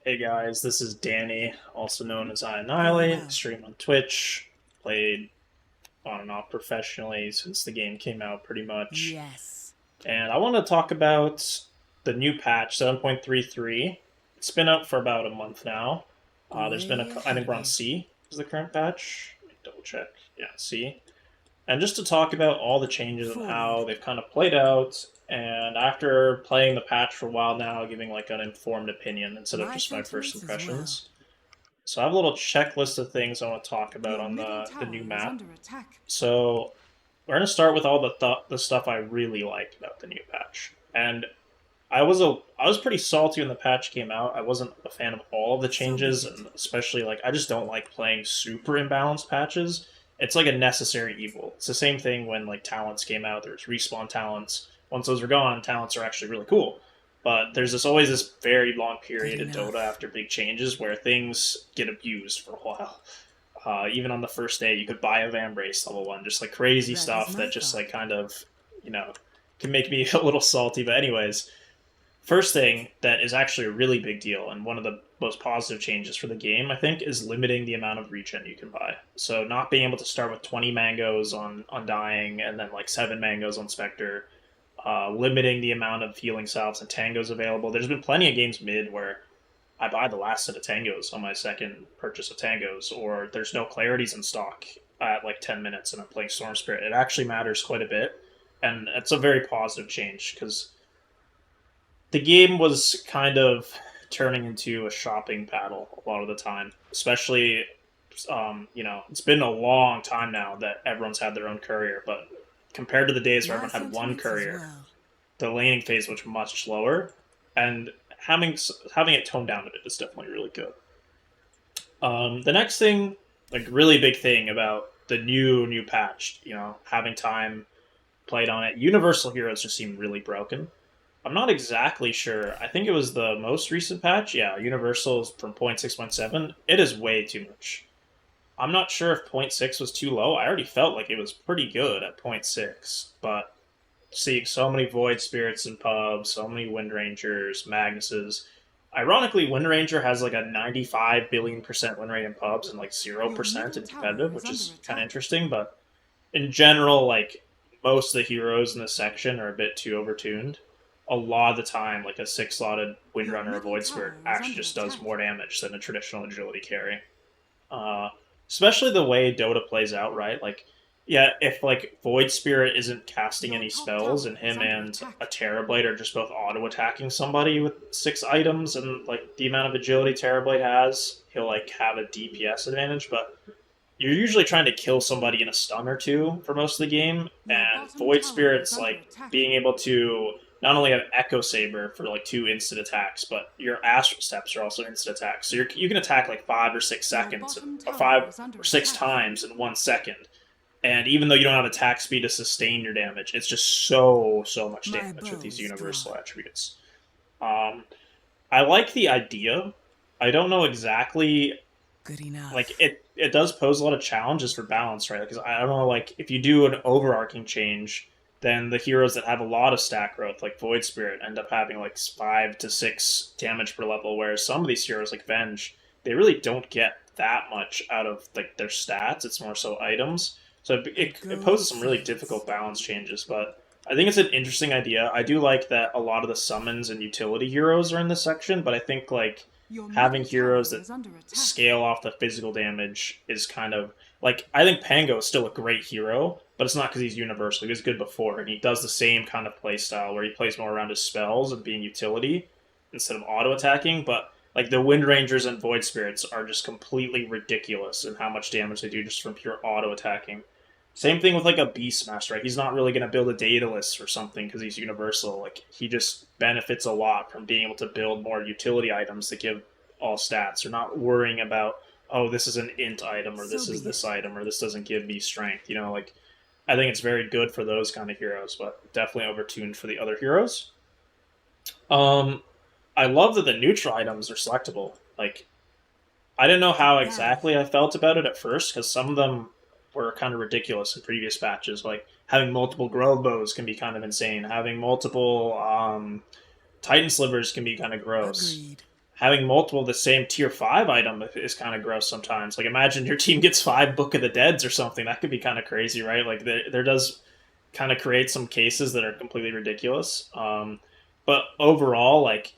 Hey guys, this is Danny, also known as Very iAnnihilate. well. Stream on Twitch. Played on and off professionally since the game came out, pretty much. Yes. And I want to talk about the new patch 7.33. It's been out for about a month now. There's been Way I ahead think of we're on you. C is the current patch. Let me double check. Yeah, C. And just to talk about all the changes and how Forward. they've kind of played out. And after playing the patch for a while now, giving like an informed opinion instead of My just my first sentiments as well. impressions. So I have a little checklist of things I want to talk about Your on middle the new tower is map. under attack. So we're gonna start with all the stuff I really liked about the new patch. And I was pretty salty when the patch came out. I wasn't a fan of all of the So be changes, it. and especially like I just don't like playing super imbalanced patches. It's like a necessary evil. It's the same thing when like talents came out. There's respawn talents. Once those are gone, talents are actually really cool. But there's always this very long Good period in Dota enough. after big changes where things get abused for a while. Even on the first day, you could buy a Vambrace level one, just like crazy That is stuff my that just thought. like kind of you know can make me a little salty. But anyways, first thing that is actually a really big deal and one of the most positive changes for the game, I think, is limiting the amount of regen you can buy. So not being able to start with 20 mangoes on dying and then like 7 mangoes on Spectre, limiting the amount of healing salves and tangos available. There's been plenty of games mid where I buy the last set of tangos on my second purchase of tangos, or there's no clarities in stock at like 10 minutes and I'm playing Storm Spirit. It actually matters quite a bit. And it's a very positive change because the game was kind of turning into a shopping battle a lot of the time, especially it's been a long time now that everyone's had their own courier, but compared to the days where My everyone had one sentiments as courier, well. the laning phase was much slower, and having it toned down a bit is definitely really good. The next thing, like really big thing about the new patch, having time played on it, universal heroes just seem really broken. I'm not exactly sure. I think it was the most recent patch. Yeah, Universal is from 0.6.7. It is way too much. I'm not sure if point 0.6 was too low. I already felt like it was pretty good at point 0.6, but seeing so many Void Spirits in pubs, so many Wind Rangers, Magnuses. Ironically, Wind Ranger has like a 95 billion% win rate in pubs and like Your 0% middle in tower competitive, is which under is kind of attack. interesting. But in general, like most of the heroes in this section are a bit too overtuned. A lot of the time, like a six slotted Your Windrunner or middle Void Spirit tower is actually under just does attack. more damage than a traditional agility carry. Uh, Especially the way Dota plays out, right? Like, yeah, if like Void Spirit isn't casting Your any top spells tower and is him under and a attack. Terrorblade are just both auto attacking somebody with 6 items and like the amount of agility Terrorblade has, he'll like have a DPS advantage, but you're usually trying to kill somebody in a stun or two for most of the game, Your and bottom Void tower is Spirit's under like attack. being able to not only have Echo Saber for like 2 instant attacks, but your Astral Steps are also instant attacks. So you can attack like Your5 or 6 seconds, bottom or tower five is under or six attack. times in 1 second. And even though you don't have attack speed to sustain your damage, it's just so much My damage with bow these is universal drawn. attributes. Um, I like the idea. I don't know exactly Good like enough. it does pose a lot of challenges for balance, right? Because I don't know, like if you do an overarching change, then the heroes that have a lot of stat growth, like Void Spirit, end up having like 5 to 6 damage per level, whereas some of these heroes, like Venge, they really don't get that much out of like their stats. It's more so items, so It it goes poses some really fades. difficult balance changes. But I think it's an interesting idea. I do like that a lot of the summons and utility heroes are in this section, but I think like Your having middle heroes tower that is under attack. scale off the physical damage is kind of like I think Pango is still a great hero, but it's not because he's universal. He was good before, and he does the same kind of play style where he plays more around his spells and being utility instead of auto attacking. But like the Wind Rangers and Void Spirits are just completely ridiculous in how much damage they do just from pure auto attacking. Same thing with like a Beastmaster, right? He's not really going to build a Daedalus or something because he's universal. Like he just benefits a lot from being able to build more utility items that give all stats. You're not worrying about, oh, this is an int item or So this be is this it. item or this doesn't give me strength. Like I think it's very good for those kind of heroes, but definitely overtuned for the other heroes. Um, I love that the neutral items are selectable. Like I didn't know how Got it. exactly I felt about it at first because some of them were kind of ridiculous in previous batches. Like having multiple grove bows can be kind of insane. Having multiple Titan slivers can be kind of gross. Agreed. having multiple of the same tier 5 item is kind of gross sometimes. Like, imagine your team gets 5 Book of the Deads or something. That could be kind of crazy, right? Like, there does kind of create some cases that are completely ridiculous. But overall, like,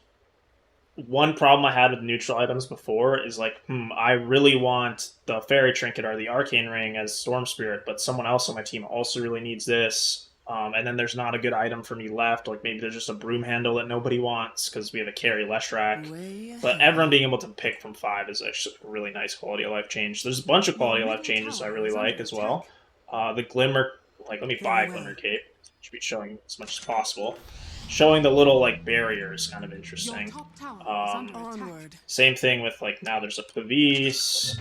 one problem I had with neutral items before is like, I really want the Fairy Trinket or the Arcane Ring as Storm Spirit, but someone else on my team also really needs this. And then there's not a good item for me left. Like maybe there's just a broom handle that nobody wants because we have a carry Leshrac. But everyone being able to pick from 5 is actually a really nice quality of life change. There's a bunch of quality of life changes I really like as well. The Glimmer, like let me buy a Glimmer Cape. Should be showing as much as possible. Showing the little like barrier is kind of interesting. Same thing with like now there's a Pavis,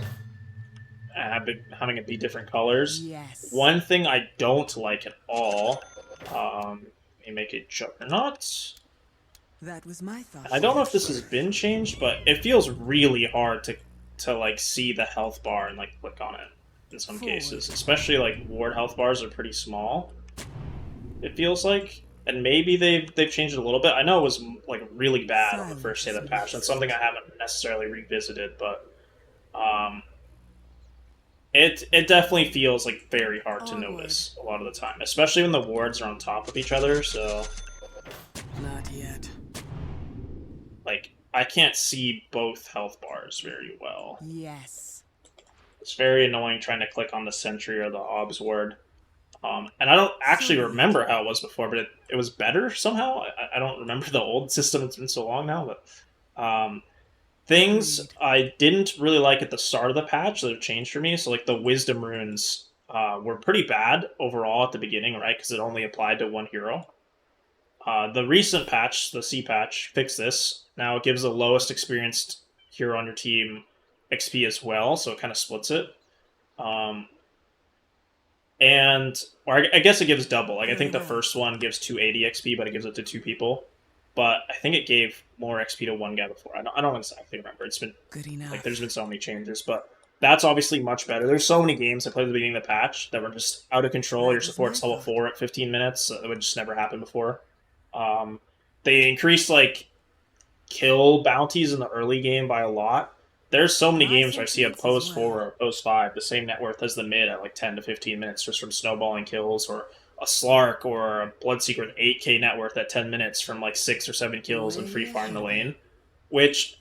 having it be different colors. Yes. One thing I don't like at all, let me make it Juggernaut. That was my thought. I don't know if this has been changed, but it feels really hard to like see the health bar and like click on it in some cases. Especially like ward health bars are pretty small. It feels like, and maybe they've changed it a little bit. I know it was like really bad on the first day of the patch. That's something I haven't necessarily revisited, but it definitely feels like very hard to notice a lot of the time, especially when the wards are on top of each other. So, not yet. Like I can't see both health bars very well. Yes. It's very annoying trying to click on the Sentry or the Obs ward. And I don't actually remember how it was before, but it was better somehow. I don't remember the old system. It's been so long now. But things I didn't really like at the start of the patch that have changed for me. So like the Wisdom runes were pretty bad overall at the beginning, right? Because it only applied to one hero. The recent patch, the C patch, fixed this. Now it gives the lowest experienced hero on your team XP as well, so it kind of splits it. Or I guess it gives double. Like I think the first one gives 280 XP, but it gives it to 2 people. But I think it gave more XP to one guy before. I don't exactly remember. It's been good enough. Like there's been so many changes, but that's obviously much better. There's so many games I played at the beginning of the patch that were just out of control. Your support's level 4 at 15 minutes. It would just never happen before. They increased like kill bounties in the early game by a lot. There's so many games where I see a post 4 or post 5 the same net worth as the mid at like 10 to 15 minutes just from snowballing kills, or a Slark or a Bloodseeker with 8k net worth at 10 minutes from like 6 or 7 kills and free farm the lane. Which,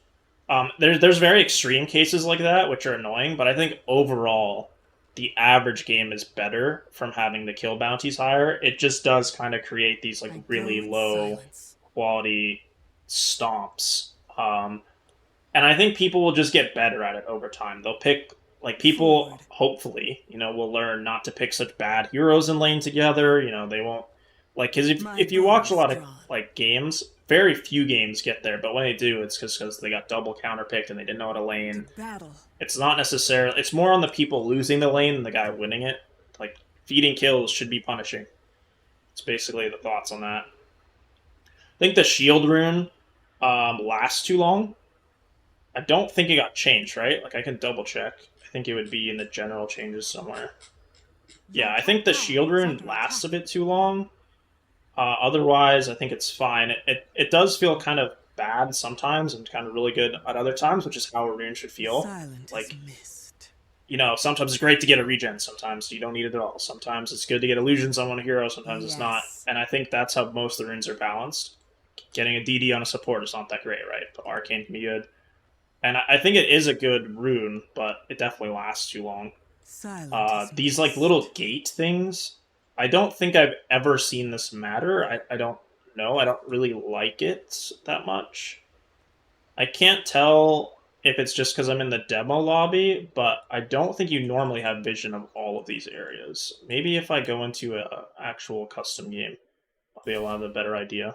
there's very extreme cases like that, which are annoying, but I think overall, the average game is better from having the kill bounties higher. It just does kind of create these like really low quality stomps. And I think people will just get better at it over time. They'll pick, like, people, hopefully, will learn not to pick such bad heroes in lane together. They won't, like, because if you watch a lot of, like, games, very few games get there, but when they do, it's just because they got double counterpicked and they didn't know how to lane. It's not necessarily, it's more on the people losing the lane than the guy winning it. Like, feeding kills should be punishing. It's basically the thoughts on that. I think the shield rune lasts too long. I don't think it got changed, right? Like, I can double check. I think it would be in the general changes somewhere. Yeah, I think the shield rune lasts a bit too long. Otherwise, I think it's fine. It does feel kind of bad sometimes and kind of really good at other times, which is how a rune should feel. Like, sometimes it's great to get a regen. Sometimes you don't need it at all. Sometimes it's good to get illusions on one hero. Sometimes it's not. And I think that's how most of the runes are balanced. Getting a DD on a support is not that great, right? But Arcane can be good. And I think it is a good rune, but it definitely lasts too long. These like little gate things, I don't think I've ever seen this matter. I don't know. I don't really like it that much. I can't tell if it's just because I'm in the demo lobby, but I don't think you normally have vision of all of these areas. Maybe if I go into an actual custom game, I'll be able to have a better idea.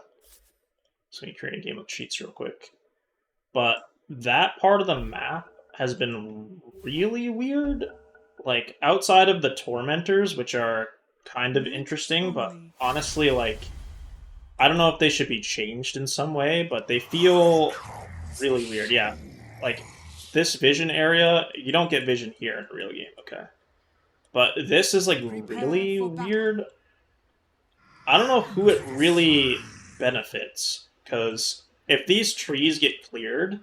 So let me create a game of cheats real quick. But that part of the map has been really weird. Like, outside of the Tormentors, which are kind of interesting, but honestly, like, I don't know if they should be changed in some way, but they feel really weird. Yeah, like, this vision area, you don't get vision here in a real game, okay? But this is, like, really weird. I don't know who it really benefits, because if these trees get cleared,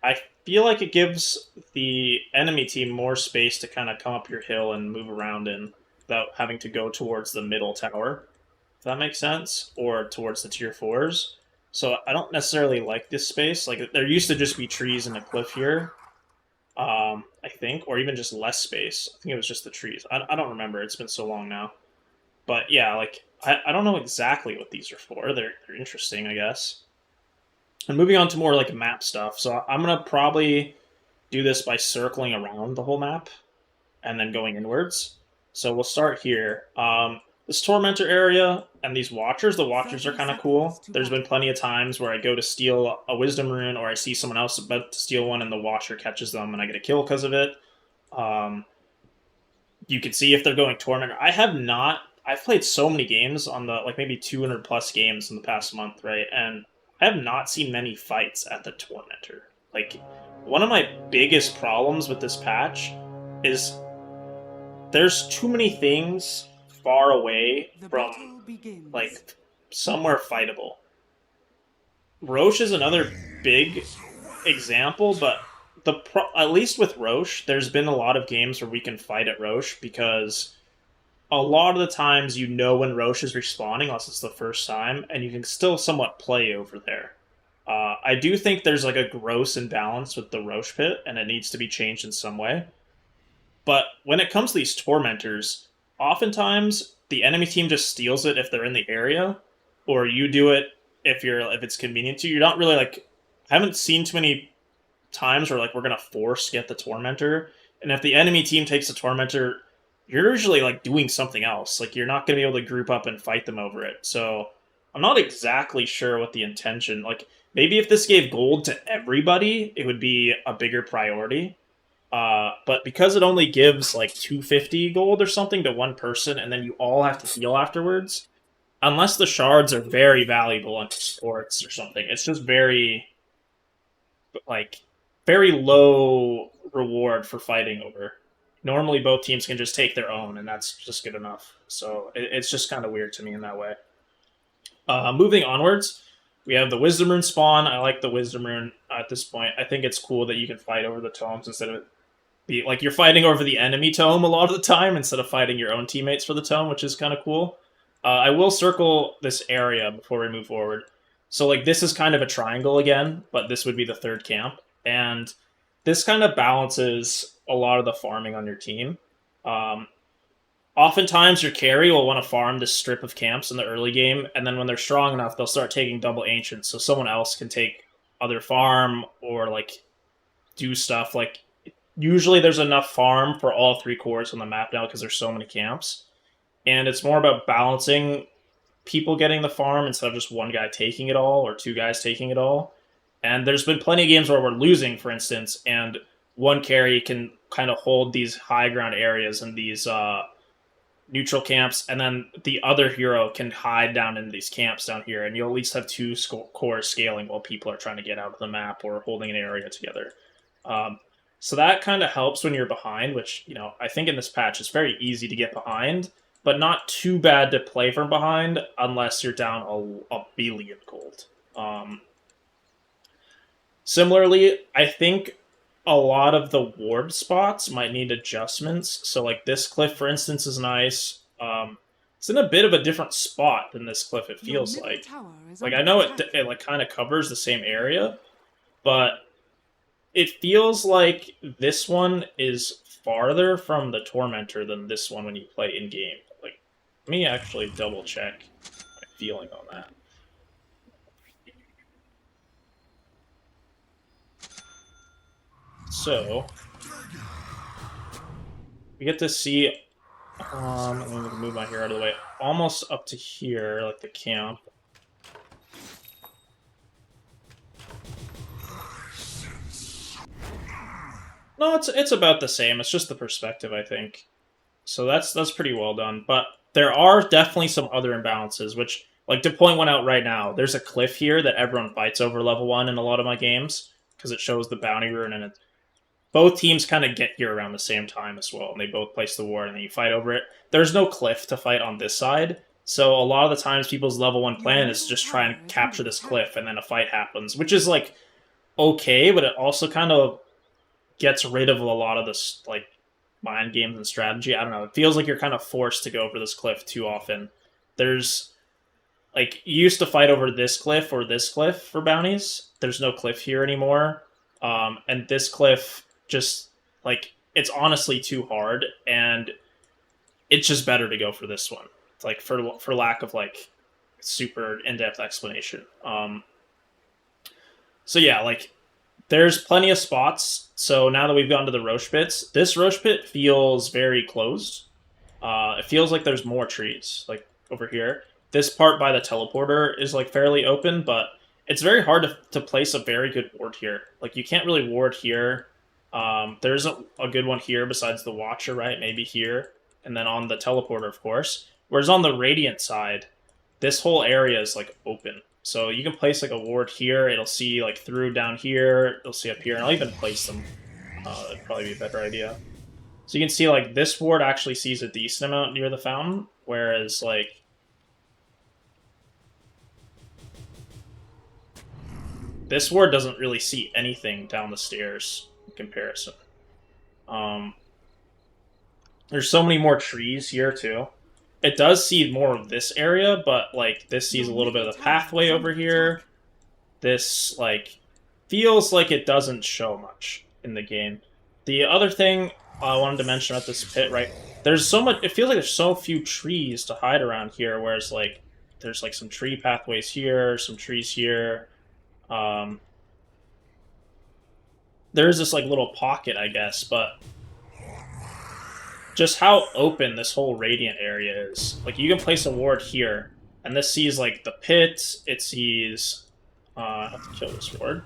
I feel like it gives the enemy team more space to kind of come up your hill and move around in without having to go towards the middle tower. If that makes sense, or towards the tier fours. So I don't necessarily like this space. Like there used to just be trees and a cliff here, I think, or even just less space. I think it was just the trees. I don't remember. It's been so long now. But yeah, like I don't know exactly what these are for. They're interesting, I guess. And moving on to more like map stuff. So I'm gonna probably do this by circling around the whole map and then going inwards. So we'll start here. This Tormentor area and these Watchers, the Watchers are kind of cool. There's been plenty of times where I go to steal a Wisdom Rune or I see someone else about to steal one and the Watcher catches them and I get a kill because of it. You can see if they're going Tormentor. I've played so many games on the, like maybe 200 plus games in the past month, right? And I have not seen many fights at the Tormentor. Like, one of my biggest problems with this patch is there's too many things far away from, like, somewhere fightable. Roche is another big example, but at least with Roche, there's been a lot of games where we can fight at Roche because a lot of the times you know when Roche is respawning, unless it's the first time, and you can still somewhat play over there. I do think there's like a gross imbalance with the Roche pit, and it needs to be changed in some way. But when it comes to these Tormentors, oftentimes the enemy team just steals it if they're in the area, or you do it if it's convenient to you. You're not really like, I haven't seen too many times where like we're gonna force get the Tormentor, and if the enemy team takes the Tormentor, you're usually like doing something else. Like you're not gonna be able to group up and fight them over it. So I'm not exactly sure what the intention. Like maybe if this gave gold to everybody, it would be a bigger priority. But because it only gives like 250 gold or something to one person, and then you all have to heal afterwards, unless the shards are very valuable on sports or something, it's just very like very low reward for fighting over. Normally, both teams can just take their own, and that's just good enough. So it's just kind of weird to me in that way. Moving onwards, we have the Wisdom Rune spawn. I like the Wisdom Rune at this point. I think it's cool that you can fight over the tomes instead of like you're fighting over the enemy tome a lot of the time instead of fighting your own teammates for the tome, which is kind of cool. I will circle this area before we move forward. So like this is kind of a triangle again, but this would be the third camp, and this kind of balances a lot of the farming on your team. Oftentimes your carry will want to farm this strip of camps in the early game, and then when they're strong enough, they'll start taking double ancients, so someone else can take other farm or like do stuff. Like usually there's enough farm for all three cores on the map now because there's so many camps, and it's more about balancing people getting the farm instead of just one guy taking it all or two guys taking it all. And there's been plenty of games where we're losing, for instance, and one carry can kind of hold these high ground areas and these neutral camps, and then the other hero can hide down in these camps down here, and you'll at least have two cores scaling while people are trying to get out of the map or holding an area together. So that kind of helps when you're behind, which, you know, I think in this patch it's very easy to get behind, but not too bad to play from behind unless you're down a billion gold. Similarly, I think a lot of the ward spots might need adjustments. So like this cliff, for instance, is nice. It's in a bit of a different spot than this cliff, it feels like. Like I know it like kind of covers the same area, but it feels like this one is farther from the Tormentor than this one when you play in-game. Like, let me actually double check my feeling on that. So, we get to see, let me move my hair out of the way, almost up to here, like the camp. No, it's about the same. It's just the perspective, I think. So that's pretty well done. But there are definitely some other imbalances, which, like, to point one out right now, there's a cliff here that everyone fights over level 1 in a lot of my games, because it shows the bounty rune, and both teams kind of get here around the same time as well, and they both place the ward, and then you fight over it. There's no cliff to fight on this side, so a lot of the times people's level 1 plan is just try and capture this cliff, and then a fight happens, which is, like, okay, but it also kind of gets rid of a lot of this like mind games and strategy. I don't know. It feels like you're kind of forced to go over this cliff too often. There's like you used to fight over this cliff or this cliff for bounties. There's no cliff here anymore, and this cliff just like it's honestly too hard, and it's just better to go for this one. It's like for lack of like super in depth explanation. So yeah, like there's plenty of spots. So now that we've gone to the Roche pits, this Roche pit feels very closed. It feels like there's more trees, like over here. This part by the teleporter is like fairly open, but it's very hard to place a very good ward here. Like you can't really ward here. There isn't a good one here besides the Watcher, right? Maybe here, and then on the teleporter, of course. Whereas on the Radiant side, this whole area is like open. So you can place like a ward here. It'll see like through down here. It'll see up here, and I'll even place them. That'd probably be a better idea. So you can see like this ward actually sees a decent amount near the fountain, whereas like this ward doesn't really see anything down the stairs in comparison. There's so many more trees here too. It does see more of this area, but like this sees a little bit of the pathway over here. This like feels like it doesn't show much in the game. The other thing I wanted to mention about this pit, right? There's so much. It feels like there's so few trees to hide around here, whereas like there's like some tree pathways here, some trees here. There's this like little pocket, I guess, but just how open this whole Radiant area is. Like you can place a ward here, and this sees like the pit. It sees. I have to kill this ward.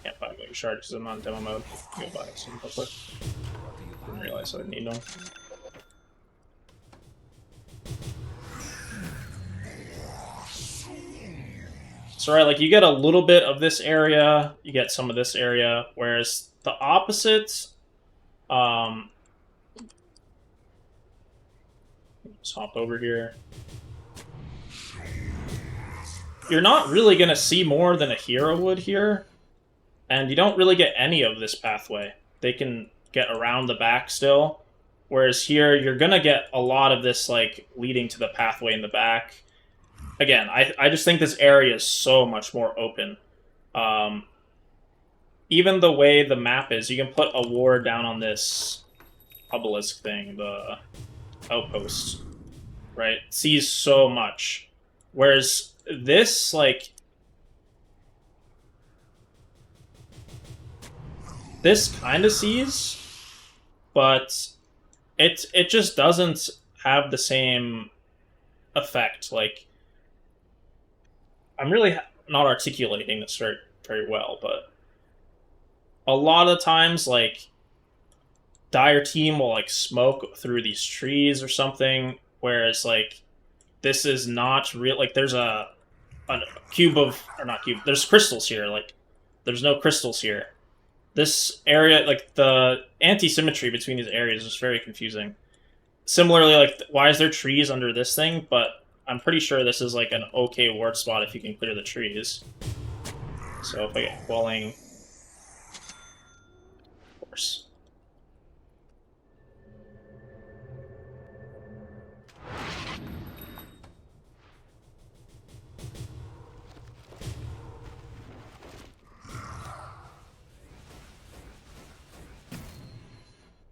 Can't buy a shard because I'm on demo mode. Go buy some real quick. Didn't realize I didn't need them. So right, like you get a little bit of this area, you get some of this area, whereas the opposite, just hop over here. You're not really gonna see more than a hero would here, and you don't really get any of this pathway. They can get around the back still, whereas here you're gonna get a lot of this like leading to the pathway in the back. Again, I just think this area is so much more open. Even the way the map is, you can put a ward down on this obelisk thing, the outpost, right? It sees so much. Whereas this, like... This kind of sees, but it just doesn't have the same effect. Like, I'm really not articulating this very, very well, but a lot of times, like, Dire Team will, like, smoke through these trees or something, whereas, like, this is not real. Like, there's a cube of... Or not cube. There's crystals here. Like, there's no crystals here. This area, like, the anti-symmetry between these areas is very confusing. Similarly, like, why is there trees under this thing? But I'm pretty sure this is, like, an okay ward spot if you can clear the trees. So if I get Quelling... Of course.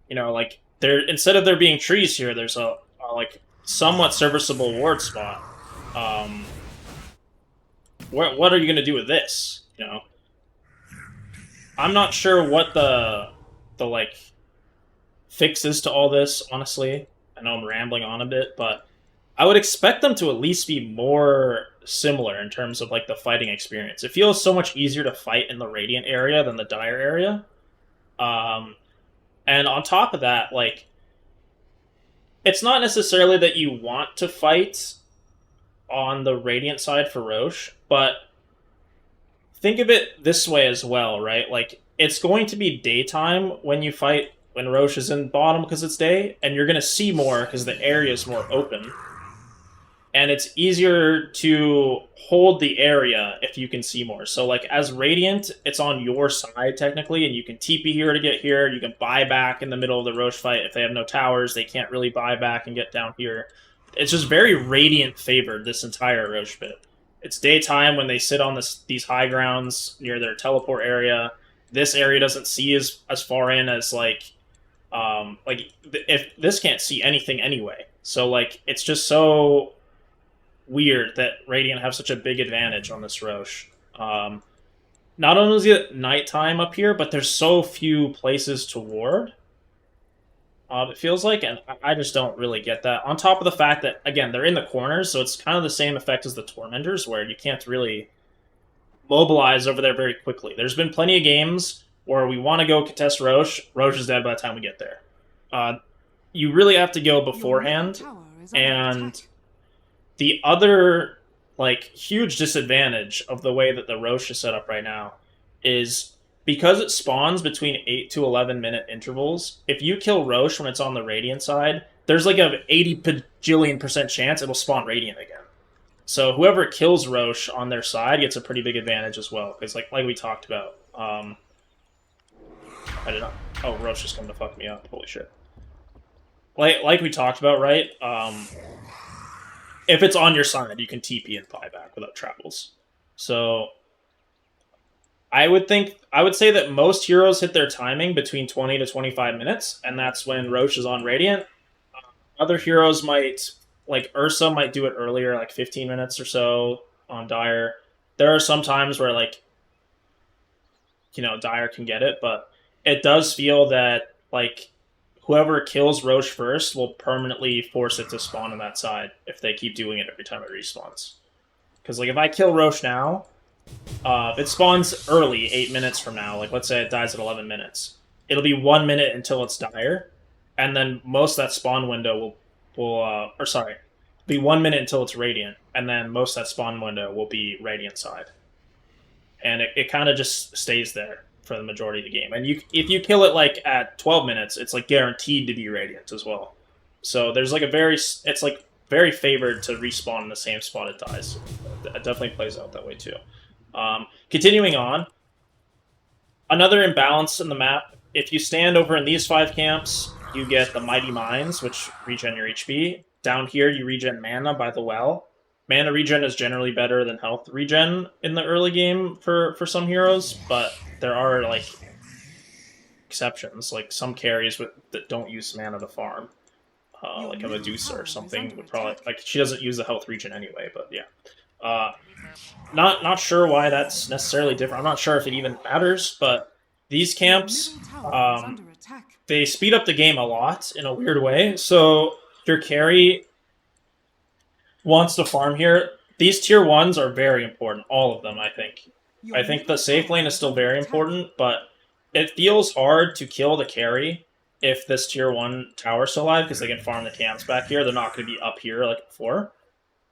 You know, like, there instead of there being trees here, there's a like, somewhat serviceable ward spot. What are you going to do with this, you know? I'm not sure what the like, fix is to all this, honestly. I know I'm rambling on a bit, but I would expect them to at least be more similar in terms of, like, the fighting experience. It feels so much easier to fight in the Radiant area than the Dire area. And on top of that, like, it's not necessarily that you want to fight on the Radiant side for Roche, but think of it this way as well, right? Like, it's going to be daytime when you fight when Roche is in bottom because it's day, and you're going to see more because the area is more open. and it's easier to hold the area if you can see more. So like as Radiant, it's on your side technically, and you can TP here to get here. You can buy back in the middle of the Roche fight. If they have no towers, they can't really buy back and get down here. It's just very Radiant favored, this entire Roche bit. It's daytime when they sit on these high grounds near their teleport area. This area doesn't see as far in as like if this can't see anything anyway. So like it's just so weird that Radiant have such a big advantage on this Roche. Not only is it nighttime up here, but there's so few places to ward. It feels like, and I just don't really get that. On top of the fact that, again, they're in the corners, so it's kind of the same effect as the Tormentors, where you can't really mobilize over there very quickly. There's been plenty of games where we want to go contest Roche. Roche is dead by the time we get there. You really have to go beforehand, and the other like huge disadvantage of the way that the Roche is set up right now is because it spawns between 8 to 11 minute intervals. If you kill Roche when it's on the Radiant side, there's like a 80 bajillion% chance it'll spawn Radiant again. So whoever kills Roche on their side gets a pretty big advantage as well, because like we talked about, I did not. Oh, Roche just coming to fuck me up. Holy shit. Like we talked about, right? If it's on your side, you can TP and buy back without travels. So I would say that most heroes hit their timing between 20 to 25 minutes, and that's when Roche is on Radiant. Other heroes might, like Ursa might do it earlier, like 15 minutes or so on Dire. There are some times where, like, you know, Dire can get it, but it does feel that, like, whoever kills Roche first will permanently force it to spawn on that side if they keep doing it every time it respawns. Because, like, if I kill Roche now, it spawns early, 8 minutes from now. Like, let's say it dies at 11 minutes. It'll be 1 minute until it's Dire, and then most of that spawn window will be 1 minute until it's Radiant, and then most of that spawn window will be Radiant side. And it kind of just stays there for the majority of the game. And if you kill it like at 12 minutes, it's like guaranteed to be Radiant as well. So there's like it's like very favored to respawn in the same spot it dies. It definitely plays out that way too. Continuing on, another imbalance in the map. If you stand over in these 5 camps, you get the Mighty Mines, which regen your HP. Down here, you regen mana by the well. Mana regen is generally better than health regen in the early game for some heroes, but there are like exceptions. Like some carries that don't use mana to farm, like a Medusa or something would probably, like, she doesn't use the health regen anyway. But yeah, not sure why that's necessarily different. I'm not sure if it even matters, but these camps, they speed up the game a lot in a weird way. So your carry wants to farm here. These tier 1s are very important, all of them, I think. I think the safe lane is still very important, but it feels hard to kill the carry if this tier 1 tower's still alive, because they can farm the camps back here. They're not going to be up here like before.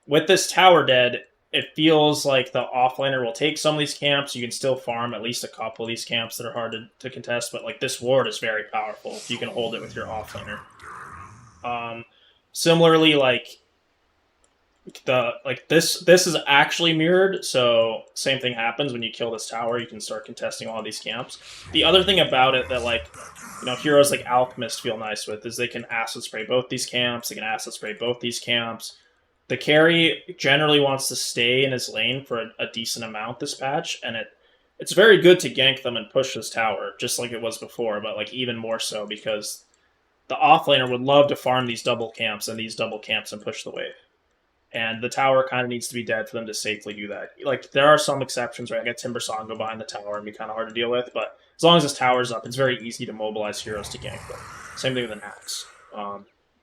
With this tower dead, it feels like the offlaner will take some of these camps. You can still farm at least a couple of these camps that are hard to contest, but like this ward is very powerful if you can hold it with your offlaner. Similarly, like this is actually mirrored, so same thing happens when you kill this tower. You can start contesting all of these camps. The other thing about it that, like, you know, heroes like Alchemist feel nice with is they can acid spray both these camps. They can acid spray both these camps. The carry generally wants to stay in his lane for a decent amount this patch, and it's very good to gank them and push this tower, just like it was before, but like even more so because the offlaner would love to farm these double camps and push the wave. And the tower kind of needs to be dead for them to safely do that. Like, there are some exceptions, right? I got Timbersong go behind the tower and be kind of hard to deal with, but as long as this tower's up, it's very easy to mobilize heroes to gank them. Same thing with an Axe.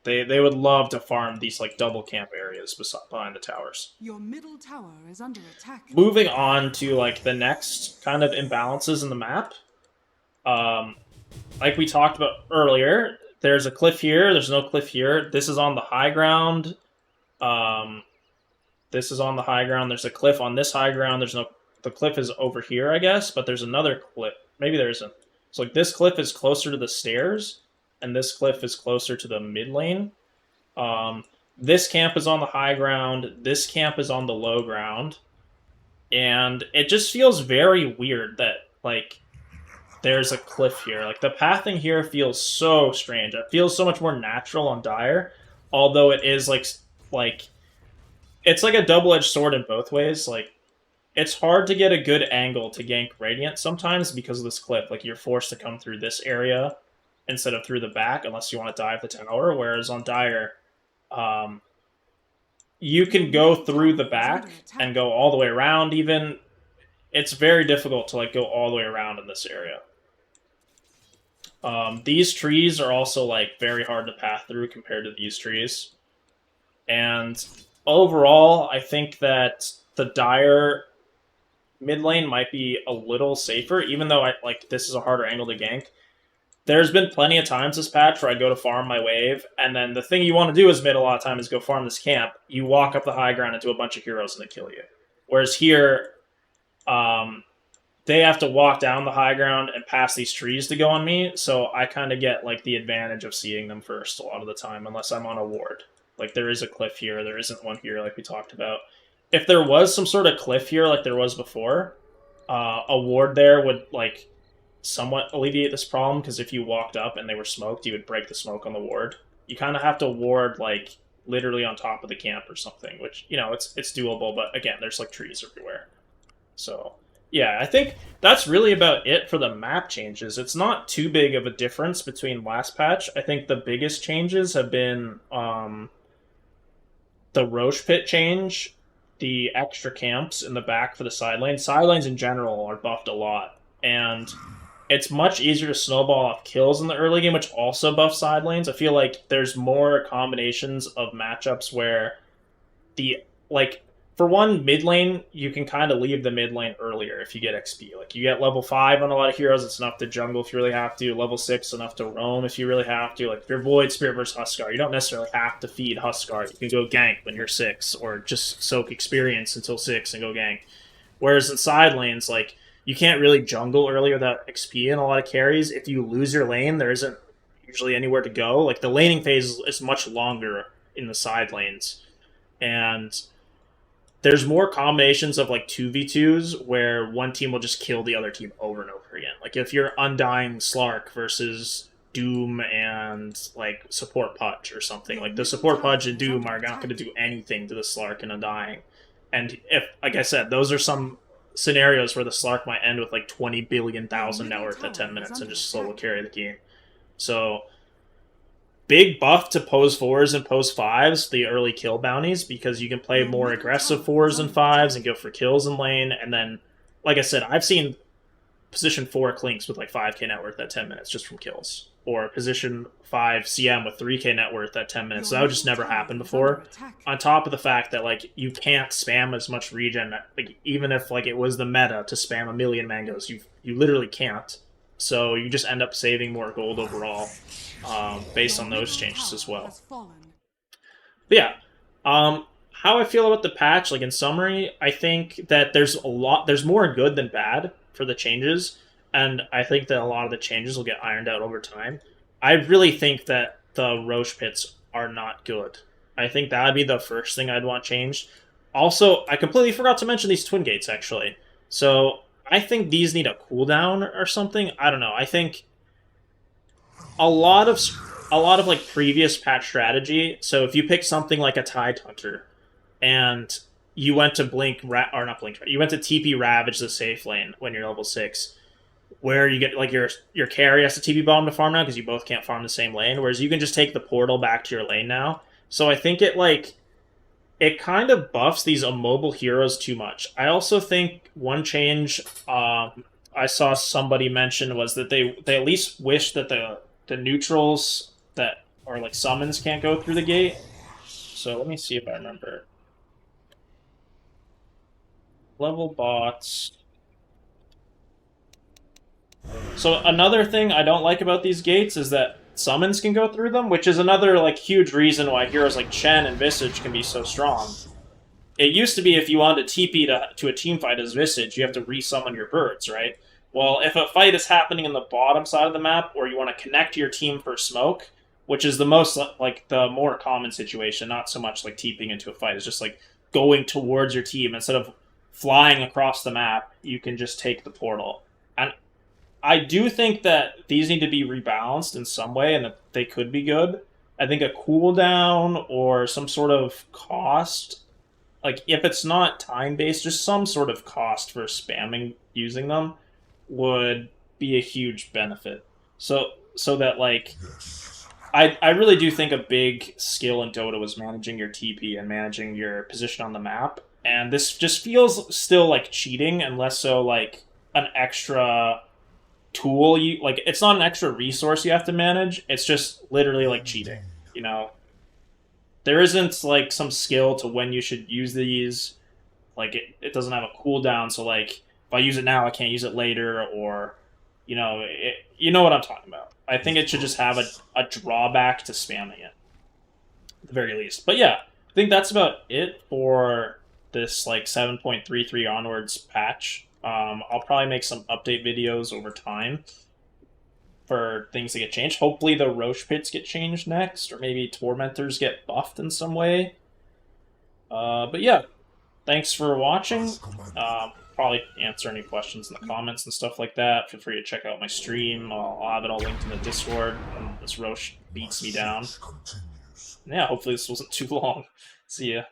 They would love to farm these like double camp areas behind the towers. Your middle tower is under attack. Moving on to like the next kind of imbalances in the map. Like we talked about earlier, there's a cliff here, there's no cliff here. This is on the high ground. This is on the high ground. There's a cliff on this high ground. The cliff is over here, I guess, but there's another cliff. Maybe there isn't. So like this cliff is closer to the stairs, and this cliff is closer to the mid lane. this camp is on the high ground, this camp is on the low ground, and it just feels very weird that like there's a cliff here. Like the pathing here feels so strange. It feels so much more natural on Dire, although it is like it's like a double-edged sword in both ways. Like it's hard to get a good angle to gank Radiant sometimes because of this cliff. Like you're forced to come through this area instead of through the back unless you want to dive the tower. Whereas on Dire, you can go through the back and go all the way around. Even it's very difficult to like go all the way around in this area. These trees are also like very hard to path through compared to these trees. And overall, I think that the Dire mid lane might be a little safer, even though I like this is a harder angle to gank. There's been plenty of times this patch where I go to farm my wave, and then the thing you want to do as mid a lot of time is go farm this camp. You walk up the high ground into a bunch of heroes and they kill you. Whereas here, they have to walk down the high ground and pass these trees to go on me, so I kind of get like the advantage of seeing them first a lot of the time, unless I'm on a ward. Like there is a cliff here, there isn't one here like we talked about. If there was some sort of cliff here like there was before, a ward there would like somewhat alleviate this problem, because if you walked up and they were smoked, you would break the smoke on the ward. You kind of have to ward like literally on top of the camp or something, which, you know, it's doable, but again, there's like trees everywhere. So yeah, I think that's really about it for the map changes. It's not too big of a difference between last patch. I think the biggest changes have been the Roche Pit change, the extra camps in the back for the side lanes. Side lanes in general are buffed a lot, and it's much easier to snowball off kills in the early game, which also buffs side lanes. I feel like there's more combinations of matchups where the, like, for one, mid lane, you can kind of leave the mid lane earlier if you get XP. Like, you get level 5 on a lot of heroes, it's enough to jungle if you really have to. Level 6, enough to roam if you really have to. Like, if you're Void Spirit versus Huskar, you don't necessarily have to feed Huskar. You can go gank when you're 6, or just soak experience until 6 and go gank. Whereas in side lanes, like, you can't really jungle early without XP in a lot of carries. If you lose your lane, there isn't usually anywhere to go. Like, the laning phase is much longer in the side lanes. And there's more combinations of like 2v2s where one team will just kill the other team over and over again. Like if you're Undying Slark versus Doom and like Support Pudge or something, like the Support Pudge and Doom are not going to do anything to the Slark and Undying. And if, like I said, those are some scenarios where the Slark might end with like 20 billion thousand net worth at 10 minutes and just solo carry the game. So big buff to pose 4s and pose 5s, the early kill bounties, because you can play more aggressive 4s and 5s and go for kills in lane. And then, like I said, I've seen position 4 Clinks with like 5k net worth at 10 minutes just from kills. Or position 5 CM with 3k net worth at 10 minutes. So that would just never happen before. On top of the fact that like you can't spam as much regen, like even if like it was the meta to spam a million mangoes, you literally can't. So you just end up saving more gold overall, based on those changes as well. But yeah, how I feel about the patch, like in summary, I think that there's more good than bad for the changes, and I think that a lot of the changes will get ironed out over time. I really think that the Roche Pits are not good. I think that would be the first thing I'd want changed. Also, I completely forgot to mention these Twin Gates, actually. So I think these need a cooldown or something. I don't know. I think a lot of like previous patch strategy. So if you pick something like a Tide Hunter, and you went to you went to TP Ravage the safe lane when you're level 6, where you get like your carry has to TP bomb to farm now because you both can't farm the same lane. Whereas you can just take the portal back to your lane now. So I think it kind of buffs these immobile heroes too much. I also think one change I saw somebody mention was that they at least wish that the neutrals that are like summons can't go through the gate. So let me see if I remember. Level bots. So another thing I don't like about these gates is that summons can go through them, which is another like huge reason why heroes like Chen and Visage can be so strong. It used to be if you wanted to TP to a team fight as Visage, you have to resummon your birds, right? Well, if a fight is happening in the bottom side of the map, or you want to connect to your team for smoke, which is the most like the more common situation. Not so much like TPing into a fight. It's just like going towards your team instead of flying across the map. You can just take the portal, and I do think that these need to be rebalanced in some way, and that they could be good. I think a cooldown or some sort of cost, like if it's not time based, just some sort of cost for spamming using them would be a huge benefit. So that like I really do think a big skill in Dota was managing your TP and managing your position on the map. And this just feels still like cheating and less so like an extra tool you like it's not an extra resource you have to manage. It's just literally like cheating, you know. There isn't like some skill to when you should use these. Like it doesn't have a cooldown, so like if I use it now I can't use it later, or you know what I'm talking about. I think it should just have a drawback to spamming it at the very least. But yeah, I think that's about it for this like 7.33 onwards patch. I'll probably make some update videos over time for things to get changed. Hopefully the Roche pits get changed next, or maybe Tormentors get buffed in some way. But yeah, thanks for watching. Probably answer any questions in the comments and stuff like that. Feel free to check out my stream. I'll have it all linked in the Discord when this Roche beats me down. Yeah, hopefully this wasn't too long. See ya.